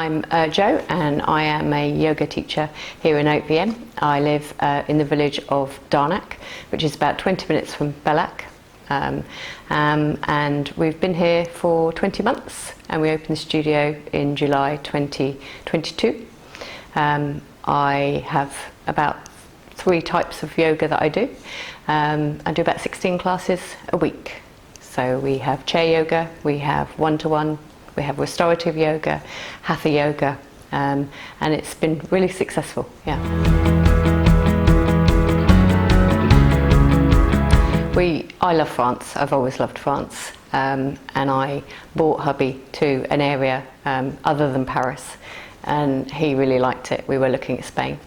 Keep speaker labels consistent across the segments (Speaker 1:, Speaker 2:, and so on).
Speaker 1: I'm Jo, and I am a yoga teacher here in DIDN. I live in the village of Darnak, which is about 20 minutes from Belak. And we've been here for 20 months, and we opened the studio in July 2022. I have about 3 types of yoga that I do. I do about 16 classes a week. So we have chair yoga, we have one-to-one, we have restorative yoga, hatha yoga, and it's been really successful, yeah. I love France. I've always loved France, and I brought hubby to an area other than Paris, and he really liked it. We were looking at Spain,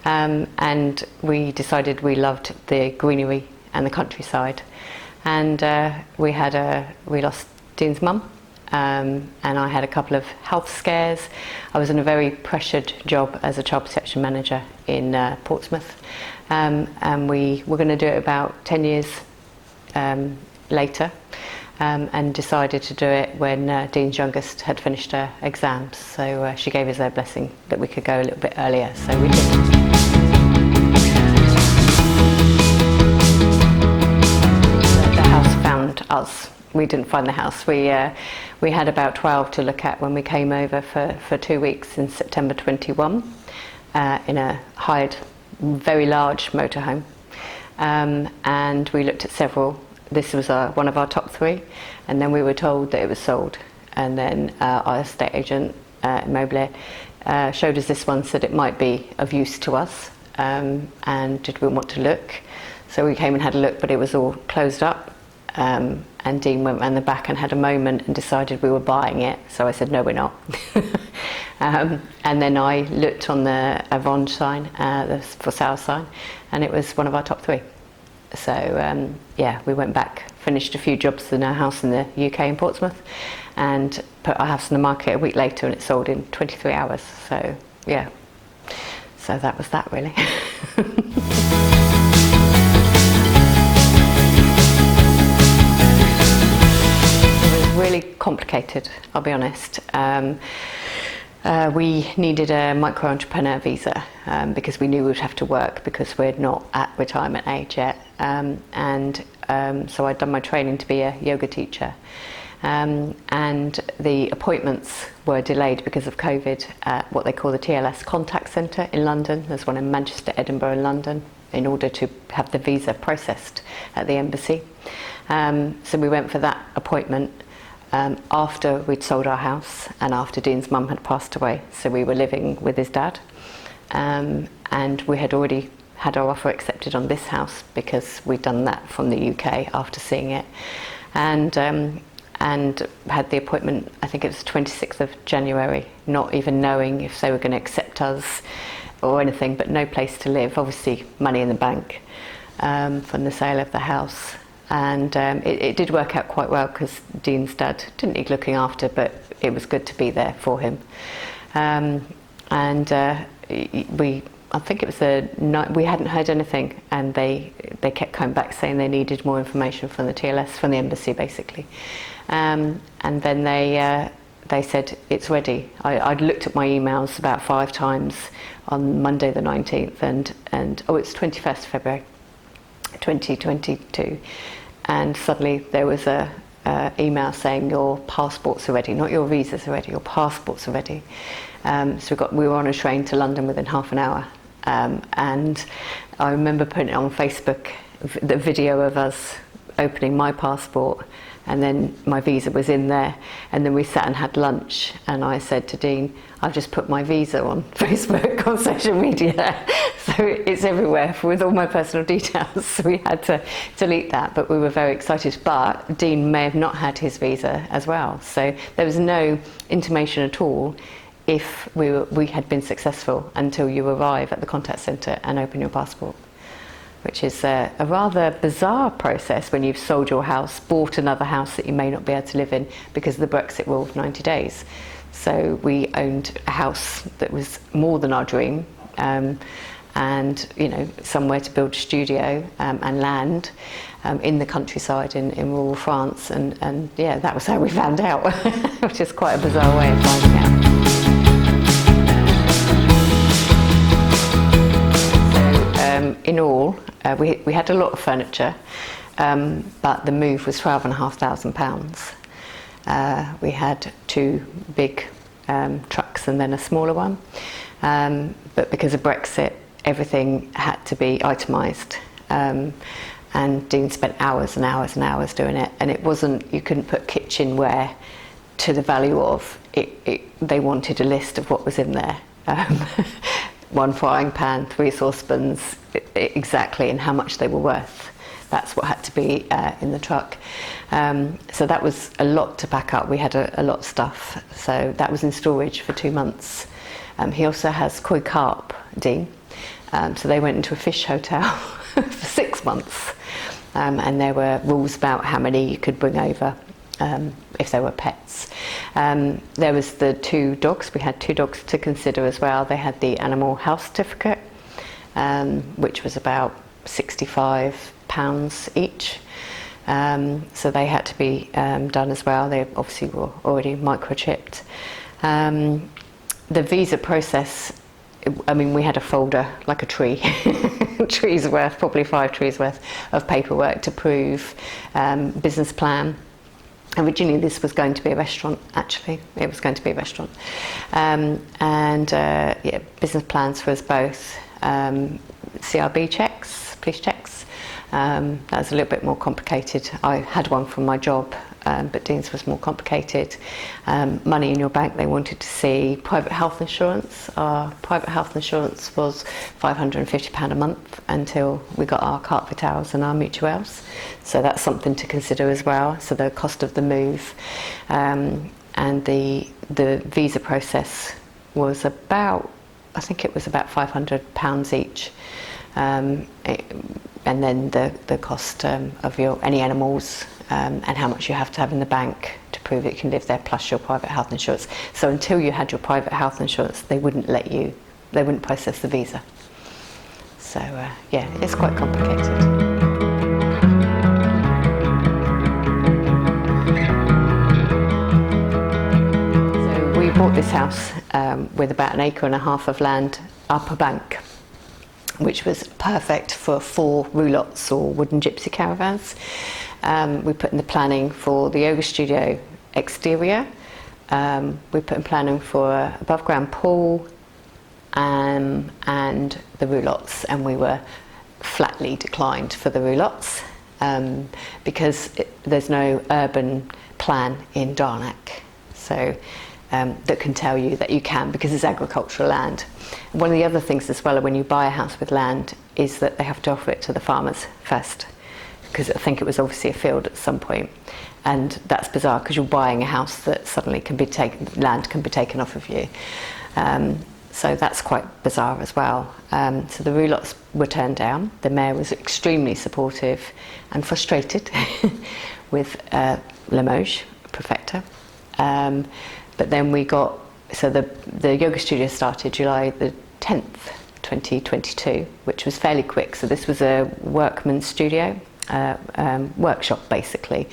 Speaker 1: and we decided we loved the greenery and the countryside, and we lost Dean's mum, and I had a couple of health scares. I was in a very pressured job as a child protection manager in Portsmouth, and we were going to do it about 10 years later, and decided to do it when Dean's youngest had finished her exams. So she gave us their blessing that we could go a little bit earlier, so we did. The house found us. We didn't find the house. We had about 12 to look at when we came over for 2 weeks in September 21, in a hired, very large motorhome. And we looked at several. This was one of our top 3, and then we were told that it was sold. And then our estate agent, Immobilier, showed us this one, said it might be of use to us, and did we want to look? So we came and had a look, but it was all closed up. And Dean went round the back and had a moment and decided we were buying it. So I said, no, we're not. And then I looked on the Avon sign, the for sale sign, and it was one of our top 3. So yeah, we went back, finished a few jobs in our house in the UK in Portsmouth, and put our house on the market a week later, and it sold in 23 hours. So yeah, so that was that really. Really complicated, I'll be honest. We needed a micro-entrepreneur visa because we knew we'd have to work because we're not at retirement age yet. So I'd done my training to be a yoga teacher. And the appointments were delayed because of COVID at what they call the TLS Contact Centre in London. There's one in Manchester, Edinburgh and London, in order to have the visa processed at the embassy. So we went for that appointment after we'd sold our house and after Dean's mum had passed away. So we were living with his dad, and we had already had our offer accepted on this house because we'd done that from the UK after seeing it, and had the appointment, I think it was 26th of January, not even knowing if they were going to accept us or anything, but no place to live, obviously money in the bank from the sale of the house. And it did work out quite well because Dean's dad didn't need looking after, but it was good to be there for him. I think it was the night, we hadn't heard anything, and they kept coming back saying they needed more information from the TLS, from the embassy basically. And then they said it's ready. I'd looked at my emails about 5 times on Monday the 19th, and oh, it's 21st February 2022. And suddenly there was a email saying your passports are ready, not your visas are ready, your passports are ready. So we were on a train to London within half an hour, and I remember putting it on Facebook, the video of us opening my passport, and then my visa was in there, and then we sat and had lunch, and I said to Dean, I've just put my visa on Facebook, on social media, so it's everywhere with all my personal details. So we had to delete that, but we were very excited. But Dean may have not had his visa as well, so there was no intimation at all if we had been successful until you arrive at the contact centre and open your passport, which is a rather bizarre process when you've sold your house, bought another house that you may not be able to live in because of the Brexit rule of 90 days. So we owned a house that was more than our dream, and somewhere to build a studio and land in the countryside in rural France, and yeah, that was how we found out, which is quite a bizarre way of finding out. we had a lot of furniture, but the move was £12,500. We had 2 big trucks and then a smaller one, but because of Brexit, everything had to be itemised, and Dean spent hours and hours and hours doing it, and it wasn't, you couldn't put kitchenware to the value of it. They wanted a list of what was in there. 1 frying pan, 3 saucepans, exactly, and how much they were worth. That's what had to be in the truck. So that was a lot to pack up. We had a lot of stuff. So that was in storage for 2 months. He also has koi carp, Dean. So they went into a fish hotel for 6 months. And there were rules about how many you could bring over if they were pets. There was the 2 dogs. We had 2 dogs to consider as well. They had the animal health certificate, which was about £65 each. So they had to be done as well. They obviously were already microchipped. The visa process, I mean, we had a folder like a tree, trees worth, probably 5 trees worth of paperwork to prove business plan. Originally this was going to be a restaurant, actually. It was going to be a restaurant. Yeah, business plans for us both. CRB checks, police checks. That was a little bit more complicated. I had one from my job, but Dean's was more complicated. Money in your bank, they wanted to see. Private health insurance. Our private health insurance was £550 a month until we got our carpet towels and our mutuels. So that's something to consider as well. So the cost of the move, and the visa process was about, I think it was about £500 each. And then the cost of any animals, and how much you have to have in the bank to prove that you can live there, plus your private health insurance. So until you had your private health insurance, they wouldn't process the visa. So yeah, it's quite complicated. So we bought this house with about 1.5 acres of land up a bank, which was perfect for 4 roulottes or wooden gypsy caravans. We put in the planning for the yoga studio exterior. We put in planning for an above ground pool and the roulottes, and we were flatly declined for the roulottes because there's no urban plan in Darnack. So that can tell you that you can, because it's agricultural land. One of the other things as well when you buy a house with land is that they have to offer it to the farmers first, because I think it was obviously a field at some point, and that's bizarre because you're buying a house that suddenly land can be taken off of you. So that's quite bizarre as well. So the roulottes were turned down. The mayor was extremely supportive and frustrated with Limoges, Prefecture. But then we got, so the yoga studio started July the 10th, 2022, which was fairly quick. So this was a workman's studio, workshop basically,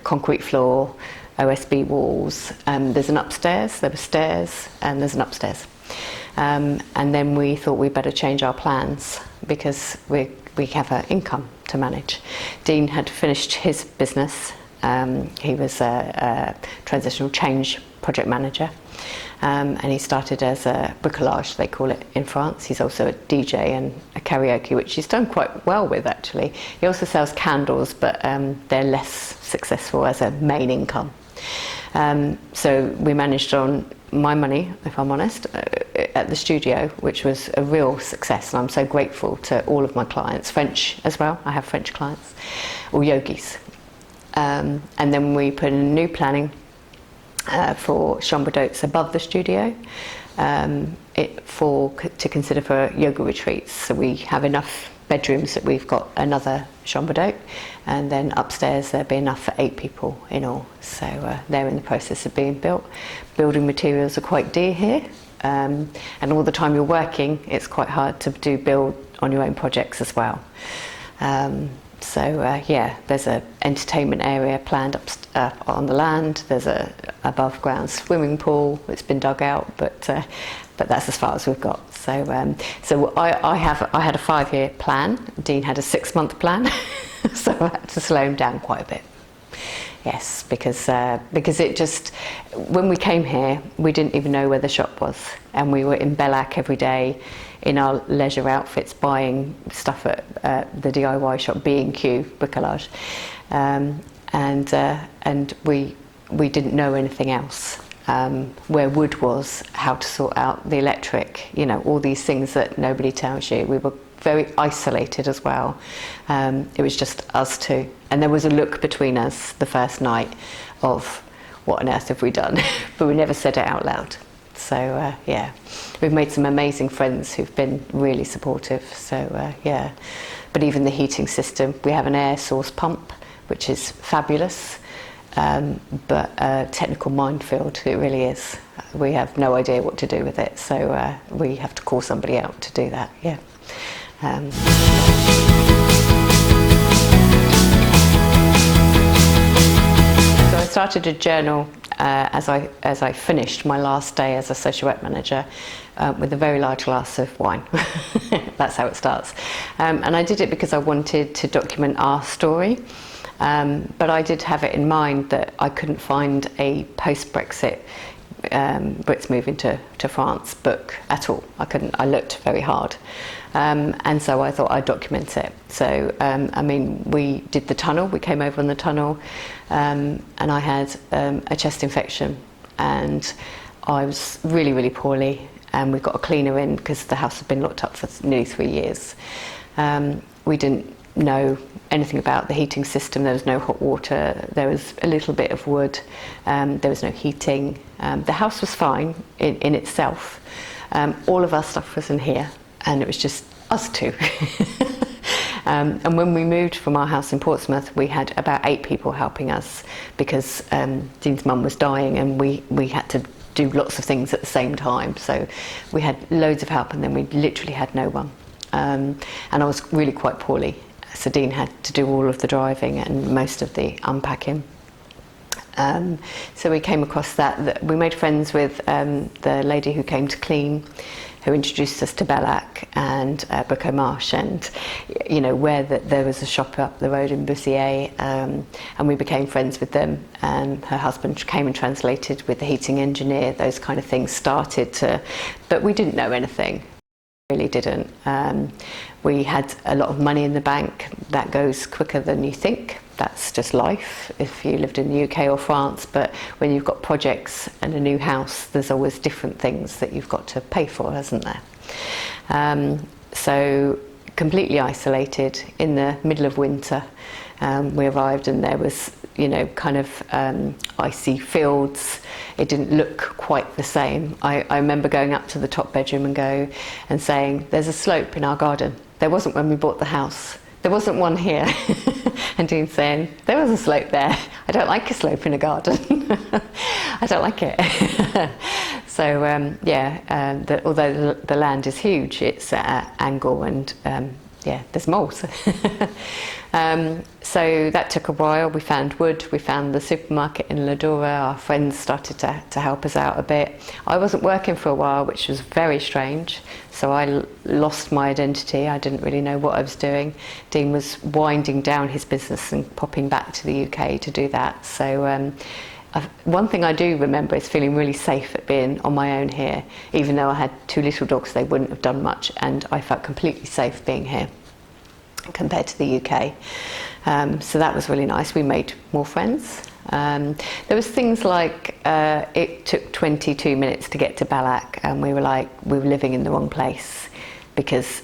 Speaker 1: concrete floor, OSB walls. There's an upstairs, there were stairs, and there's an upstairs. And then we thought we'd better change our plans because we have an income to manage. Dean had finished his business. He was a transitional change project manager, and he started as a bricolage, they call it in France. He's also a DJ and a karaoke, which he's done quite well with actually. He also sells candles, but they're less successful as a main income. So we managed on my money, if I'm honest, at the studio, which was a real success, and I'm so grateful to all of my clients, French as well. I have French clients, or yogis. And then we put in new planning for chambre d'hôtes above the studio, to consider for yoga retreats. So we have enough bedrooms that we've got another chambre d'hôte, and then upstairs there'll be enough for 8 people in all. So they're in the process of being built. Building materials are quite dear here, and all the time you're working, it's quite hard to build on your own projects as well. So yeah, there's an entertainment area planned up on the land. There's a above ground swimming pool. It's been dug out, but that's as far as we've got. So I had a 5-year plan. Dean had a 6-month plan, so I had to slow him down quite a bit. Yes, because it just, when we came here, we didn't even know where the shop was, and we were in Bellac every day in our leisure outfits buying stuff at the DIY shop B&Q Bricolage, and we didn't know anything else. Where wood was, how to sort out the electric, all these things that nobody tells you. We were very isolated as well. It was just us two, and there was a look between us the first night of what on earth have we done, but we never said it out loud. So yeah, we've made some amazing friends who've been really supportive. So yeah, but even the heating system, we have an air source pump, which is fabulous. But a technical minefield, it really is. We have no idea what to do with it, so we have to call somebody out to do that. Yeah. So I started a journal as I finished my last day as a social work manager with a very large glass of wine. That's how it starts. And I did it because I wanted to document our story. But I did have it in mind that I couldn't find a post-Brexit Brits moving to France book at all. I looked very hard, and so I thought I'd document it. So I mean, we did the tunnel, we came over on the tunnel, and I had a chest infection, and I was really, really poorly, and we got a cleaner in because the house had been locked up for nearly 3 years. We didn't know anything about the heating system. There was no hot water, there was a little bit of wood, there was no heating. The house was fine in itself. All of our stuff was in here, and it was just us two. And when we moved from our house in Portsmouth, we had about 8 people helping us because Dean's mum was dying, and we had to do lots of things at the same time. So we had loads of help, and then we literally had no one. And I was really quite poorly. So Dean had to do all of the driving and most of the unpacking. So we came across that. We made friends with the lady who came to clean, who introduced us to Bellac and Brico Marsh, and where there was a shop up the road in Bussier, and we became friends with them. And her husband came and translated with the heating engineer. Those kind of things started to, but we didn't know anything. Really didn't. We had a lot of money in the bank. That goes quicker than you think. That's just life if you lived in the UK or France, but when you've got projects and a new house, there's always different things that you've got to pay for, hasn't there? So completely isolated in the middle of winter. We arrived, and there was kind of icy fields. It didn't look quite the same. I remember going up to the top bedroom and saying, "There's a slope in our garden." There wasn't when we bought the house. There wasn't one here. And Dean saying, "There was a slope there. I don't like a slope in a garden." I don't like it. So although the land is huge, it's at an angle, and there's moles. So that took a while. We found wood, we found the supermarket in Ladura. Our friends started to help us out a bit. I wasn't working for a while, which was very strange. So I lost my identity. I didn't really know what I was doing. Dean was winding down his business and popping back to the UK to do that. So one thing I do remember is feeling really safe at being on my own here. Even though I had 2 little dogs, they wouldn't have done much, and I felt completely safe being here compared to the UK. So that was really nice. We made more friends. There was things like it took 22 minutes to get to Bellac, and we were living in the wrong place, because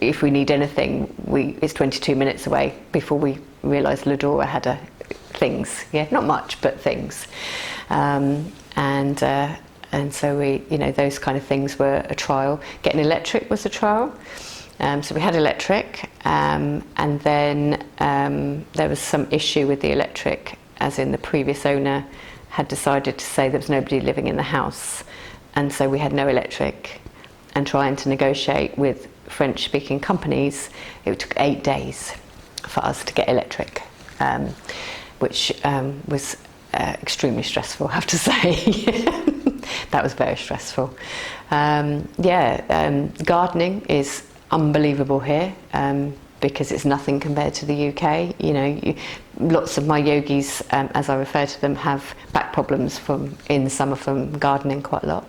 Speaker 1: if we need anything, it's 22 minutes away before we realised Ladura had things. Yeah, not much, but things. And so we, those kind of things were a trial. Getting electric was a trial. So we had electric, and then there was some issue with the electric, as in the previous owner had decided to say there was nobody living in the house, and so we had no electric. And trying to negotiate with French-speaking companies, it took 8 days for us to get electric, which was extremely stressful, I have to say. That was very stressful. Gardening is unbelievable here, because it's nothing compared to the UK. You know, lots of my yogis, as I refer to them, have back problems in the summer from gardening quite a lot.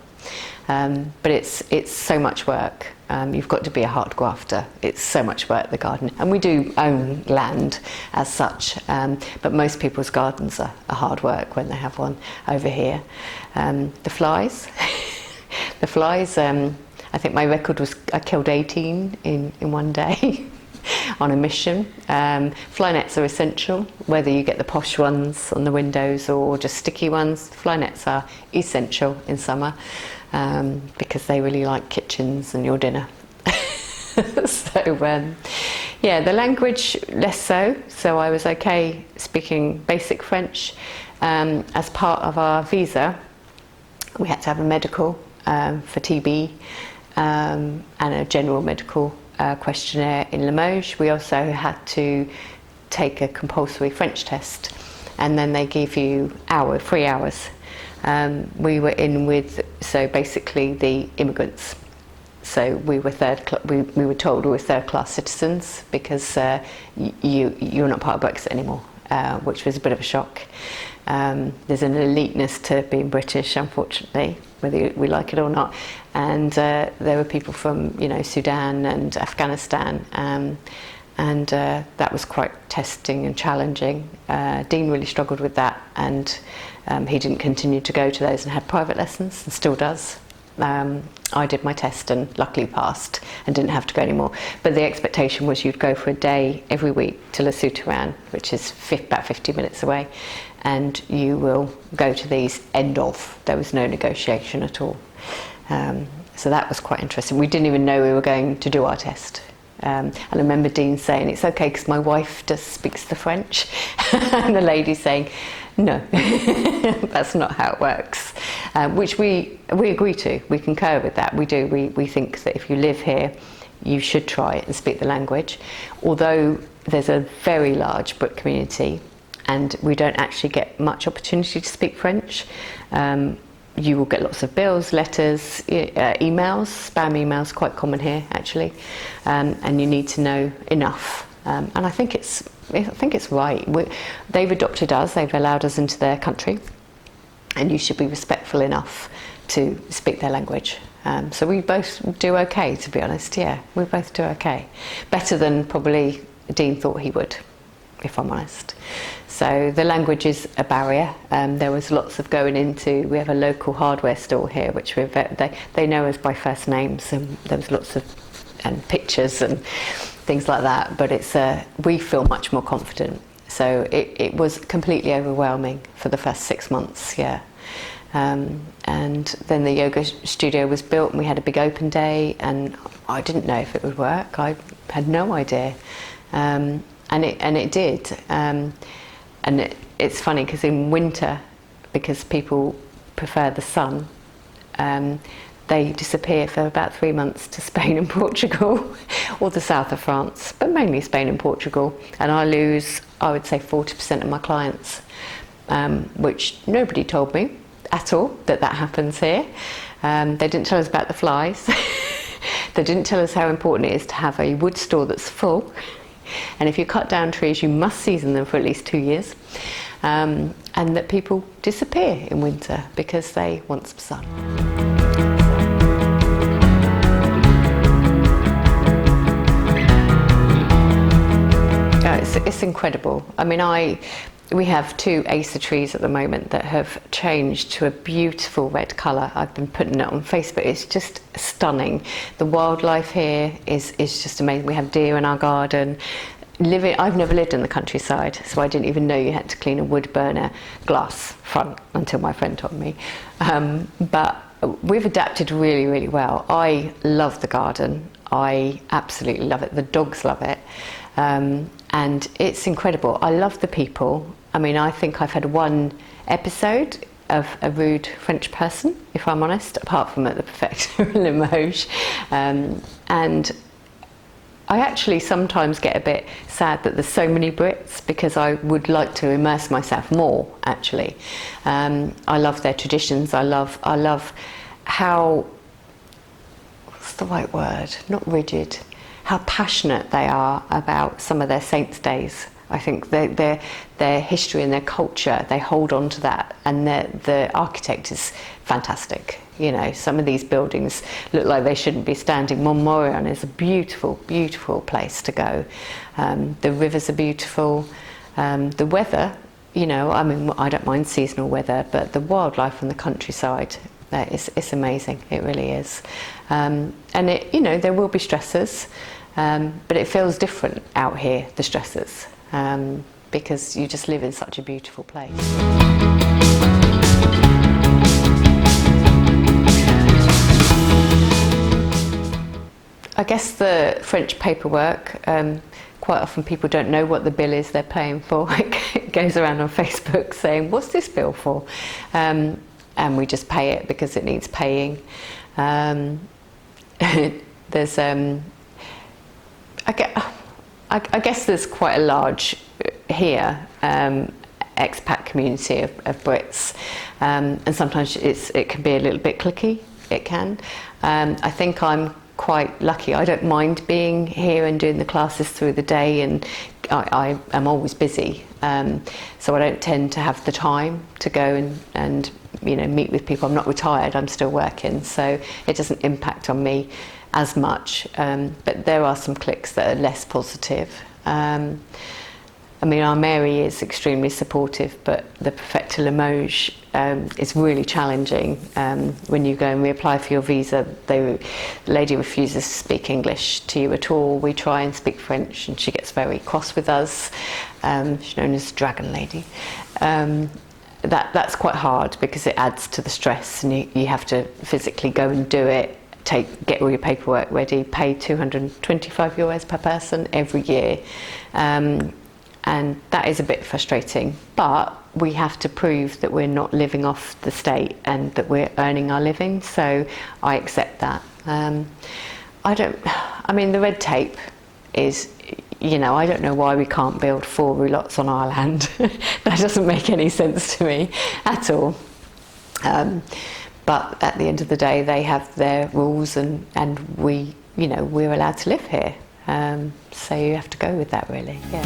Speaker 1: But it's so much work. You've got to be a hard grafter. It's so much work, the garden. And we do own land as such, but most people's gardens are hard work when they have one over here. The flies, the flies, I think my record was I killed 18 in one day. On a mission. Fly nets are essential, whether you get the posh ones on the windows or just sticky ones. Fly nets are essential in summer, because they really like kitchens and your dinner. So the language less so. So I was okay speaking basic French. As part of our visa, we had to have a medical for TB, and a general medical questionnaire in Limoges. We also had to take a compulsory French test, and then they give you 3 hours. We were in with, so basically the immigrants. So we were we were told we were third-class citizens because you're not part of Brexit anymore, which was a bit of a shock. There's an eliteness to being British, unfortunately, whether we like it or not. And there were people from, Sudan and Afghanistan, and that was quite testing and challenging. Dean really struggled with that, and he didn't continue to go to those and had private lessons, and still does. I did my test and luckily passed and didn't have to go anymore. But the expectation was you'd go for a day every week to Lesotho, which is about 50 minutes away, and you will go to these end of. There was no negotiation at all. So that was quite interesting. We didn't even know we were going to do our test. And I remember Dean saying, "It's okay because my wife just speaks the French." And the lady saying, "No, that's not how it works." Which we agree to. We concur with that. We do. We think that if you live here, you should try it and speak the language. Although there's a very large Brit community, and we don't actually get much opportunity to speak French. You will get lots of bills, letters, emails, spam emails, quite common here actually, and you need to know enough. And I think it's right. They've adopted us. They've allowed us into their country, and you should be respectful enough to speak their language. So we both do okay, to be honest. Yeah, we both do okay. Better than probably Dean thought he would, if I'm honest. So the language is a barrier. There was lots of going into, we have a local hardware store here, which they know us by first names, and there was lots of pictures and things like that, but we feel much more confident. So it was completely overwhelming for the first 6 months, yeah. And then the yoga studio was built and we had a big open day, and I didn't know if it would work. I had no idea. And it did. And it's funny because in winter, because people prefer the sun, they disappear for about 3 months to Spain and Portugal, or the south of France, but mainly Spain and Portugal. And I lose, I would say, 40% of my clients, which nobody told me at all that happens here. They didn't tell us about the flies. They didn't tell us how important it is to have a wood store that's full. And if you cut down trees, you must season them for at least 2 years. And that people disappear in winter because they want some sun. It's incredible. I mean, we have 2 Acer trees at the moment that have changed to a beautiful red colour. I've been putting it on Facebook. It's just stunning. The wildlife here is just amazing. We have deer in our garden. I've never lived in the countryside, so I didn't even know you had to clean a wood burner glass front until my friend told me. But we've adapted really, really well. I love the garden. I absolutely love it. The dogs love it. And it's incredible. I love the people. I mean, I think I've had 1 episode of a rude French person, if I'm honest, apart from at the Prefecture in Limoges. And I actually sometimes get a bit sad that there's so many Brits, because I would like to immerse myself more, actually. I love their traditions. I love how, what's the right word? Not rigid. How passionate they are about some of their saints' days. I think their history and their culture, they hold on to that, and the architect is fantastic. You know, some of these buildings look like they shouldn't be standing. Montmorillon is a beautiful, beautiful place to go. The rivers are beautiful. The weather, you know, I mean, I don't mind seasonal weather, but the wildlife on the countryside, it's amazing. It really is. And it, you know, there will be stressors, but it feels different out here, the stressors. Because you just live in such a beautiful place. I guess the French paperwork, quite often people don't know what the bill is they're paying for. It goes around on Facebook saying, what's this bill for? And we just pay it because it needs paying. There's I guess there's quite a large here expat community of Brits, and sometimes it can be a little bit cliquey. It can. I think I'm quite lucky. I don't mind being here and doing the classes through the day, and I am always busy, so I don't tend to have the time to go and you know, meet with people. I'm not retired. I'm still working, so it doesn't impact on me as much, but there are some cliques that are less positive. I mean, our Mary is extremely supportive, but the Prefecture Limoges is really challenging. When you go and reapply for your visa, the lady refuses to speak English to you at all. We try and speak French, and she gets very cross with us. She's known as Dragon Lady. That's quite hard because it adds to the stress, and you have to physically go and do it. Get all your paperwork ready, pay €225 per person every year, and that is a bit frustrating, but we have to prove that we're not living off the state and that we're earning our living, so I accept that. I mean, the red tape is, you know, I don't know why we can't build 4 roulottes on our land. That doesn't make any sense to me at all. But at the end of the day, they have their rules, and we, you know, we're allowed to live here. So you have to go with that, really. Yeah.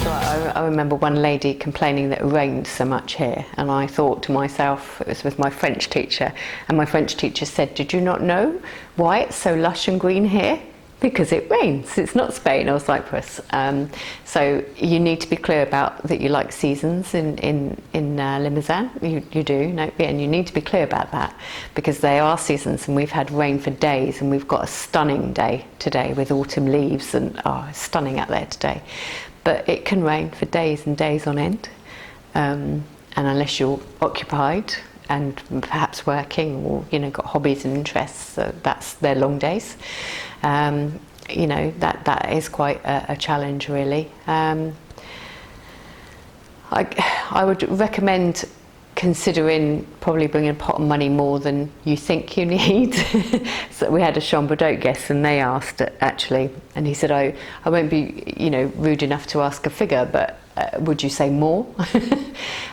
Speaker 1: So I remember one lady complaining that it rained so much here, and I thought to myself, it was with my French teacher, and my French teacher said, "Did you not know why it's so lush and green here? Because it rains. It's not Spain or Cyprus." So you need to be clear about that you like seasons in Limousin. You do, and you need to be clear about that, because they are seasons, and we've had rain for days, and we've got a stunning day today with autumn leaves, and it's stunning out there today. But it can rain for days and days on end, and unless you're occupied and perhaps working, or you know, got hobbies and interests, that's their long days. You know, that is quite a challenge, really. I would recommend considering probably bringing a pot of money more than you think you need. So we had a chambre d'hôte guest, and they asked actually, and he said, I won't be, you know, rude enough to ask a figure, but would you say more?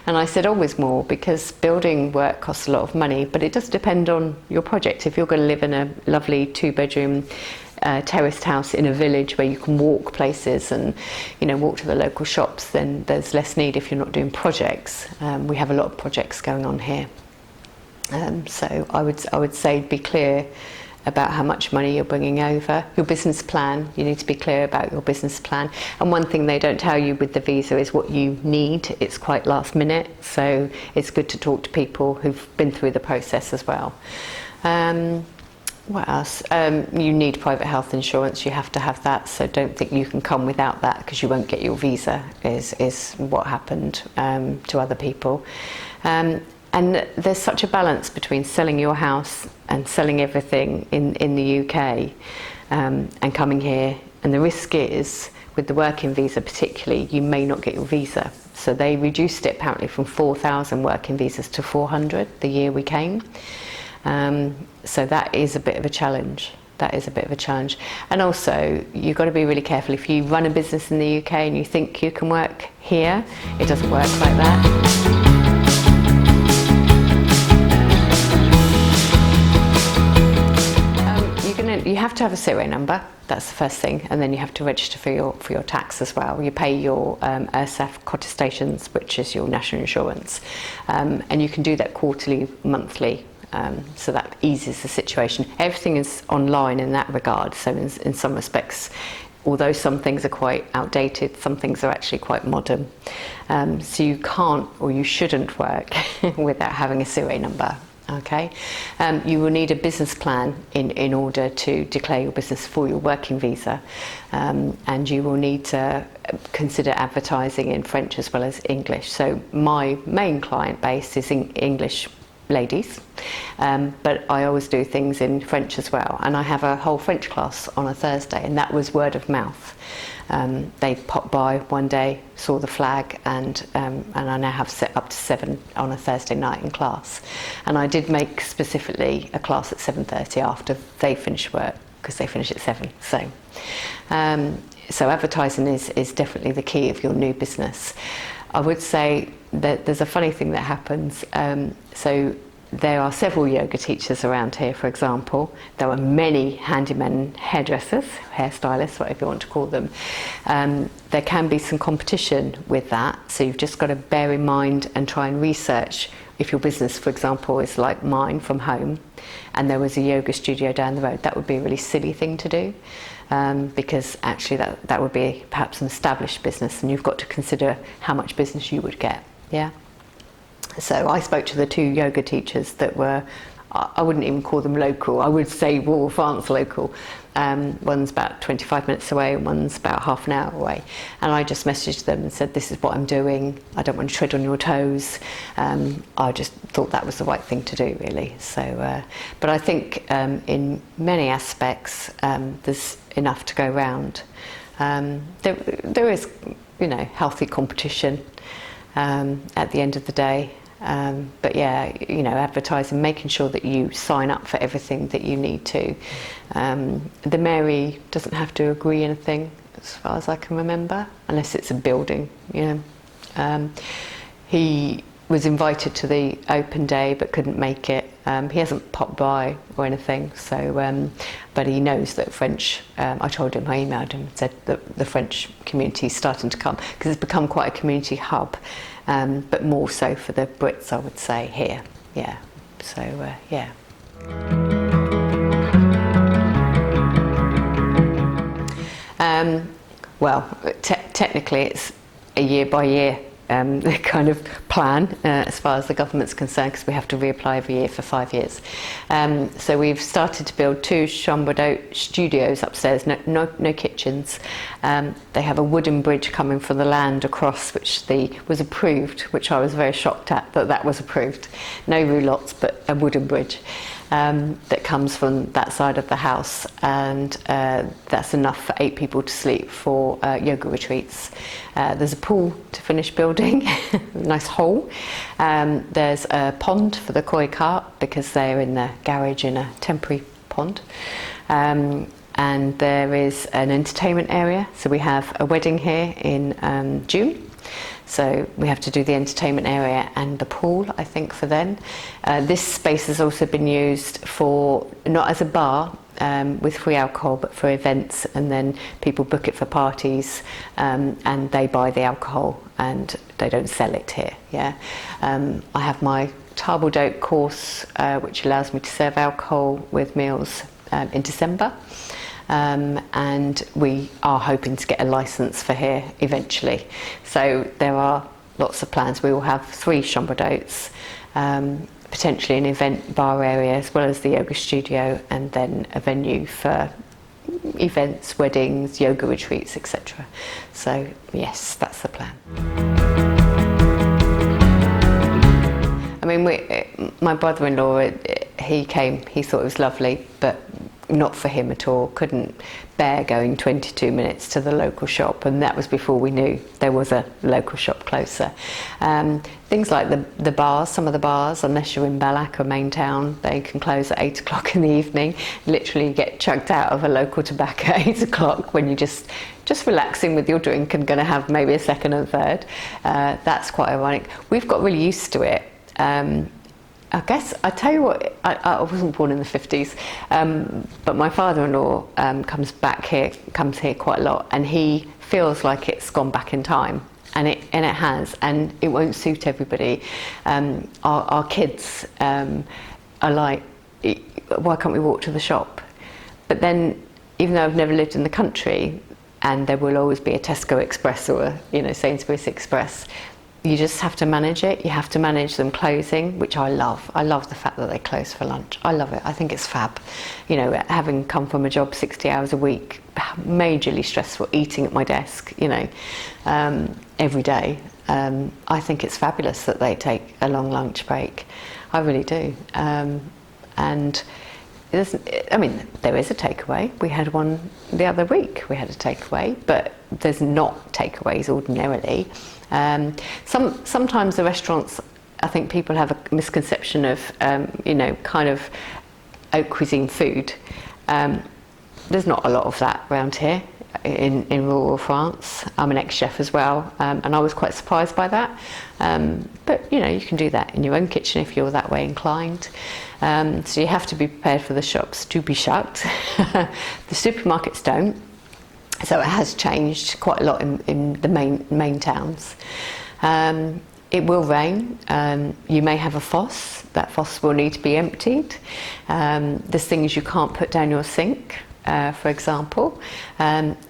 Speaker 1: And I said always more, because building work costs a lot of money, but it does depend on your project. If you're going to live in a lovely 2-bedroom terraced house in a village where you can walk places and, you know, walk to the local shops, then there's less need if you're not doing projects. We have a lot of projects going on here, so I would say be clear about how much money you're bringing over. Your business plan, you need to be clear about your business plan. And one thing they don't tell you with the visa is what you need. It's quite last minute, so it's good to talk to people who've been through the process as well. What else? You need private health insurance. You have to have that, so don't think you can come without that, because you won't get your visa, is what happened to other people. And there's such a balance between selling your house and selling everything in the UK. and coming here. And the risk is, with the working visa particularly, you may not get your visa. So they reduced it apparently from 4,000 working visas to 400 the year we came. So that is a bit of a challenge. That is a bit of a challenge. And also, you've got to be really careful. If you run a business in the UK and you think you can work here, it doesn't work like that. You have to have a serial number, that's the first thing, and then you have to register for your tax as well. You pay your ERSAF cottestations, which is your national insurance, and you can do that quarterly, monthly, so that eases the situation. Everything is online in that regard, so in some respects, although some things are quite outdated, some things are actually quite modern. So you can't or you shouldn't work without having a serial number. Okay, you will need a business plan in order to declare your business for your working visa, and you will need to consider advertising in French as well as English. So my main client base is English ladies, but I always do things in French as well, and I have a whole French class on a Thursday, and that was word of mouth. They popped by one day, saw the flag, and I now have set up to 7 on a Thursday night in class. And I did make specifically a class at 7:30 after they finish work, because they finish at 7. So advertising is definitely the key of your new business. I would say that there's a funny thing that happens. So there are several yoga teachers around here, for example. There are many handymen, hairdressers, hairstylists, whatever you want to call them. There can be some competition with that, so you've just got to bear in mind and try and research. If your business, for example, is like mine from home, and there was a yoga studio down the road, that would be a really silly thing to do, because actually that would be perhaps an established business, and you've got to consider how much business you would get. Yeah. So I spoke to the 2 yoga teachers that were, I wouldn't even call them local, I would say rural France local. One's about 25 minutes away and one's about half an hour away. And I just messaged them and said, this is what I'm doing, I don't want to tread on your toes. I just thought that was the right thing to do, really. So, but I think in many aspects there's enough to go round. There is, healthy competition at the end of the day. But yeah, advertising, making sure that you sign up for everything that you need to. The Mary doesn't have to agree anything, as far as I can remember, unless it's a building. He was invited to the open day but couldn't make it. He hasn't popped by or anything, so but he knows that French. I told him, I emailed him and said that the French community is starting to come, because it's become quite a community hub, but more so for the Brits, I would say, here. Yeah, so yeah. Well, technically it's a year by year kind of plan as far as the government's concerned, because we have to reapply every year for 5 years. So we've started to build 2 chambre d'hôte studios upstairs, no kitchens. They have a wooden bridge coming from the land across, which was approved, which I was very shocked at that was approved. No roulottes, but a wooden bridge. That comes from that side of the house, and that's enough for 8 people to sleep for yoga retreats. There's a pool to finish building, a nice hole. There's a pond for the koi cart, because they're in the garage in a temporary pond. And there is an entertainment area, so we have a wedding here in June. So we have to do the entertainment area and the pool, I think, for then. This space has also been used for, not as a bar with free alcohol, but for events, and then people book it for parties, and they buy the alcohol and they don't sell it here. Yeah, I have my table d'hôte course, which allows me to serve alcohol with meals in December. And we are hoping to get a license for here eventually. So there are lots of plans. We will have 3 chambre d'hôtes, potentially an event bar area as well as the yoga studio, and then a venue for events, weddings, yoga retreats, etc. So yes, that's the plan. I mean, my brother-in-law, he came, he thought it was lovely, but not for him at all. Couldn't bear going 22 minutes to the local shop, and that was before we knew there was a local shop closer. Things like the bars, some of the bars, unless you're in Ballack or main town, they can close at 8 o'clock in the evening. Literally get chucked out of a local tobacco at 8 o'clock when you're just relaxing with your drink and going to have maybe a second and third. That's quite ironic. We've got really used to it. I guess, I tell you what, I wasn't born in the 50s, but my father-in-law comes here quite a lot, and he feels like it's gone back in time, and it has, and it won't suit everybody. Our kids are like, why can't we walk to the shop? But then, even though I've never lived in the country, and there will always be a Tesco Express or a Sainsbury's Express, you just have to manage it. You have to manage them closing, which I love. I love the fact that they close for lunch. I love it. I think it's fab. Having come from a job 60 hours a week, majorly stressful, eating at my desk, every day. I think it's fabulous that they take a long lunch break. I really do. And there is a takeaway. We had one the other week. We had a takeaway, but there's not takeaways ordinarily. Sometimes the restaurants, I think people have a misconception of, kind of haute cuisine food. There's not a lot of that around here in rural France. I'm an ex-chef as well, and I was quite surprised by that. But you can do that in your own kitchen if you're that way inclined. So you have to be prepared for the shops to be shut. The supermarkets don't. So it has changed quite a lot in the main towns. It will rain. You may have a fosse. That fosse will need to be emptied. There's things you can't put down your sink, for example.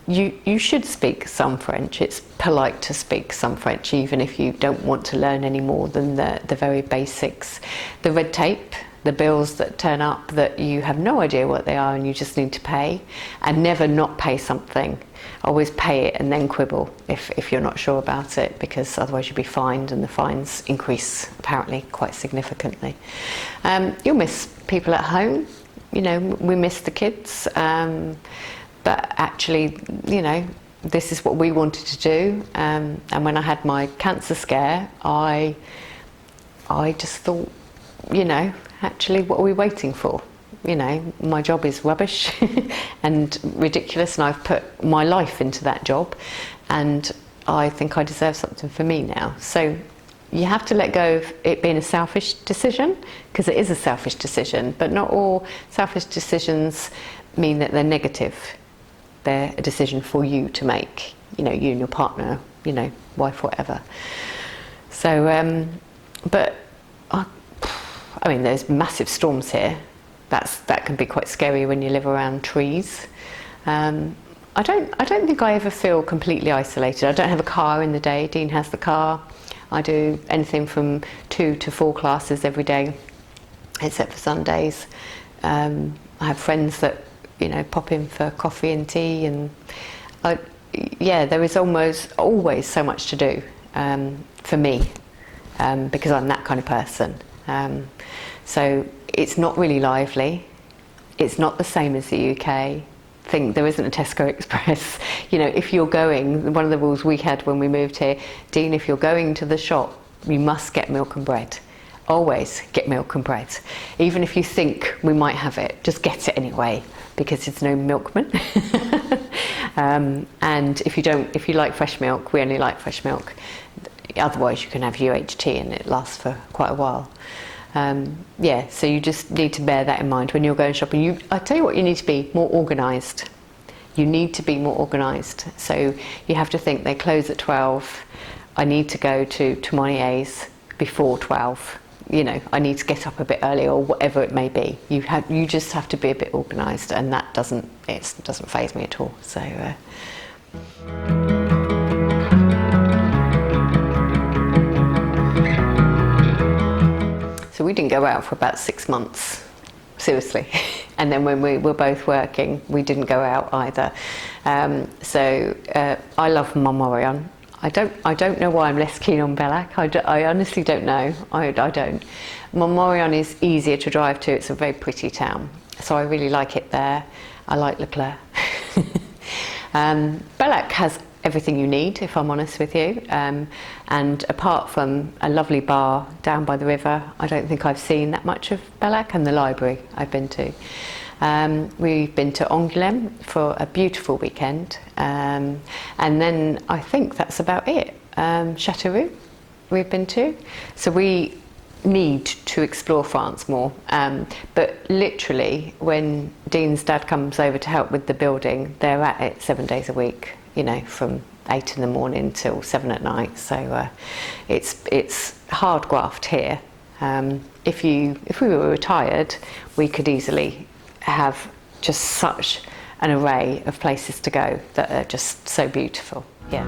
Speaker 1: You should speak some French. It's polite to speak some French, even if you don't want to learn any more than the very basics. The red tape, the bills that turn up that you have no idea what they are and you just need to pay, and never not pay something. Always pay it and then quibble if you're not sure about it, because otherwise you'll be fined, and the fines increase apparently quite significantly. You'll miss people at home. We miss the kids, but actually, this is what we wanted to do. And when I had my cancer scare, I just thought, actually, what are we waiting for? My job is rubbish and ridiculous, and I've put my life into that job, and I think I deserve something for me now. So you have to let go of it being a selfish decision, because it is a selfish decision, but not all selfish decisions mean that they're negative. They're a decision for you to make, you and your partner, wife, whatever. So, but there's massive storms here. That can be quite scary when you live around trees. I don't think I ever feel completely isolated. I don't have a car in the day. Dean has the car. I do anything from 2 to 4 classes every day, except for Sundays. I have friends that pop in for coffee and tea, and there is almost always so much to do for me, because I'm that kind of person. So it's not really lively. It's not the same as the UK. There isn't a Tesco Express. If you're going, one of the rules we had when we moved here, Dean, if you're going to the shop, you must get milk and bread. Always get milk and bread. Even if you think we might have it, just get it anyway, because it's no milkman. And if you like fresh milk, we only like fresh milk. Otherwise you can have UHT and it lasts for quite a while. So you just need to bear that in mind when you're going shopping. I tell you what, you need to be more organised. You need to be more organised. So you have to think they close at 12. I need to go to Monier's before 12. I need to get up a bit earlier, or whatever it may be. You just have to be a bit organised, and that doesn't faze me at all. So. So we didn't go out for about 6 months, seriously. And then when we were both working, we didn't go out either. I love Montmorillon. I don't know why I'm less keen on Bellac. I honestly don't know. I don't. Montmorillon is easier to drive to. It's a very pretty town. So I really like it there. I like Leclerc. Bellac has everything you need, if I'm honest with you, and apart from a lovely bar down by the river, I don't think I've seen that much of Bellac, and the library I've been to. We've been to Angoulême for a beautiful weekend, and then I think that's about it. Châteauroux we've been to, so we need to explore France more, but literally when Dean's dad comes over to help with the building, they're at it 7 days a week, you know, from 8 in the morning till 7 at night, so it's hard graft here. If we were retired, we could easily have just such an array of places to go that are just so beautiful. Yeah.